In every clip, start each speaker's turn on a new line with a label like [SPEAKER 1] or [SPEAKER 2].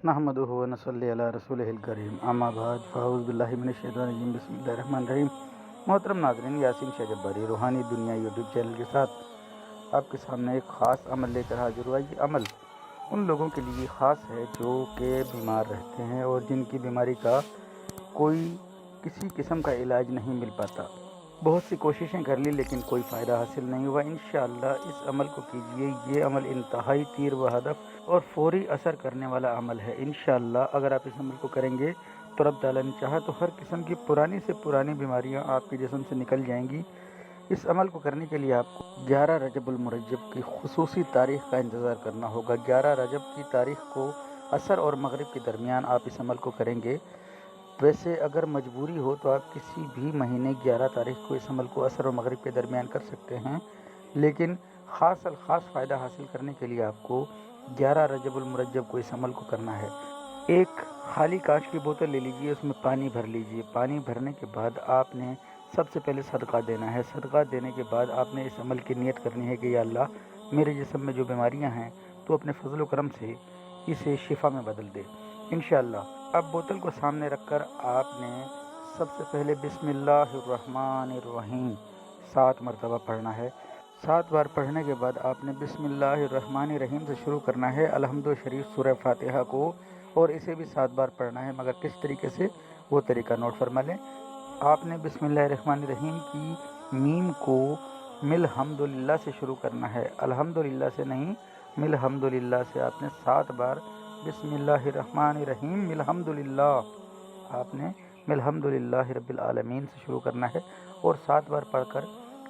[SPEAKER 1] نحمدہ و نصلی علی رسولہ الکریم، اما بعد فاعوذ باللہ من الشیطان الرجیم، بسم اللہ الرحمن الرحیم۔ محترم ناظرین، یاسین شاہ جباری روحانی دنیا یوٹیوب چینل کے ساتھ آپ کے سامنے ایک خاص عمل لے کر حاضر ہوا۔ یہ عمل ان لوگوں کے لیے خاص ہے جو کہ بیمار رہتے ہیں اور جن کی بیماری کا کوئی کسی قسم کا علاج نہیں مل پاتا۔ بہت سی کوششیں کر لی لیکن کوئی فائدہ حاصل نہیں ہوا۔ انشاءاللہ اس عمل کو کیجئے۔ یہ عمل انتہائی تیر و ہدف اور فوری اثر کرنے والا عمل ہے۔ انشاءاللہ اگر آپ اس عمل کو کریں گے تو رب تعالیٰ نے چاہا تو ہر قسم کی پرانی سے پرانی بیماریاں آپ کے جسم سے نکل جائیں گی۔ اس عمل کو کرنے کے لیے آپ کو 11 رجب المرجب کی خصوصی تاریخ کا انتظار کرنا ہوگا۔ 11 رجب کی تاریخ کو عصر اور مغرب کے درمیان آپ اس عمل کو کریں گے۔ ویسے اگر مجبوری ہو تو آپ کسی بھی مہینے 11 تاریخ کو اس عمل کو عصر و مغرب کے درمیان کر سکتے ہیں، لیکن خاص فائدہ حاصل کرنے کے لیے آپ کو 11 رجب المرجب کو اس عمل کو کرنا ہے۔ ایک خالی کانچ کی بوتل لے لیجئے، اس میں پانی بھر لیجئے۔ پانی بھرنے کے بعد آپ نے سب سے پہلے صدقہ دینا ہے۔ صدقہ دینے کے بعد آپ نے اس عمل کی نیت کرنی ہے کہ یا اللہ میرے جسم میں جو بیماریاں ہیں تو اپنے فضل و کرم سے اسے شفا میں بدل دے انشاءاللہ۔ اب بوتل کو سامنے رکھ کر آپ نے سب سے پہلے بسم اللہ الرحمن الرحیم 7 مرتبہ پڑھنا ہے۔ 7 بار پڑھنے کے بعد آپ نے بسم اللہ الرحمن الرحیم سے شروع کرنا ہے الحمد شریف سورہ فاتحہ کو، اور اسے بھی 7 بار پڑھنا ہے، مگر کس طریقے سے وہ طریقہ نوٹ فرما لیں۔ آپ نے بسم اللہ الرحمن الرحیم کی میم کو مل حمدللہ سے شروع کرنا ہے، الحمدللہ سے نہیں، مل حمدللہ سے آپ نے 7 بار بسم اللہ الرحمن الرحیم مل حمدللہ، آپ نے مل حمدللہ رب العالمین سے شروع کرنا ہے اور 7 بار پڑھ کر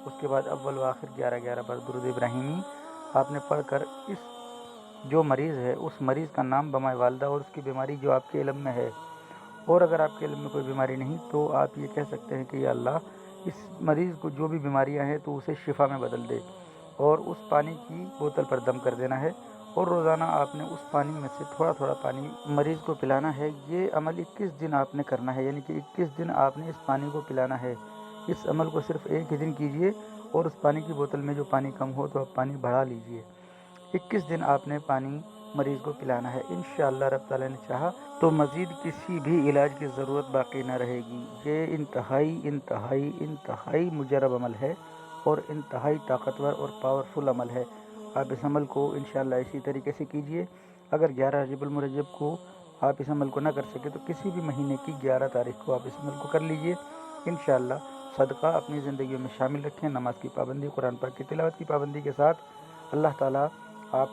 [SPEAKER 1] اس کے بعد اول و آخر 11 بار درود ابراہیمی آپ نے پڑھ کر اس جو مریض ہے اس مریض کا نام بمائے والدہ اور اس کی بیماری جو آپ کے علم میں ہے، اور اگر آپ کے علم میں کوئی بیماری نہیں تو آپ یہ کہہ سکتے ہیں کہ یا اللہ اس مریض کو جو بھی بیماریاں ہیں تو اسے شفا میں بدل دے، اور اس پانی کی بوتل پر دم کر دینا ہے، اور روزانہ آپ نے اس پانی میں سے تھوڑا تھوڑا پانی مریض کو پلانا ہے۔ یہ عمل 21 دن آپ نے کرنا ہے، یعنی کہ 21 دن آپ نے اس پانی کو پلانا ہے۔ اس عمل کو صرف ایک ہی دن کیجئے، اور اس پانی کی بوتل میں جو پانی کم ہو تو آپ پانی بڑھا لیجئے۔ 21 دن آپ نے پانی مریض کو پلانا ہے۔ انشاءاللہ رب تعالیٰ نے چاہا تو مزید کسی بھی علاج کی ضرورت باقی نہ رہے گی۔ یہ انتہائی مجرب عمل ہے اور انتہائی طاقتور اور پاورفل عمل ہے۔ آپ اس عمل کو انشاءاللہ اسی طریقے سے کیجئے۔ اگر 11 رجب المرجب کو آپ اس عمل کو نہ کر سکے تو کسی بھی مہینے کی 11 تاریخ کو آپ اس عمل کو کر لیجئے انشاءاللہ۔ صدقہ اپنی زندگیوں میں شامل رکھیں، نماز کی پابندی، قرآن پاک کی تلاوت کی پابندی کے ساتھ اللہ تعالیٰ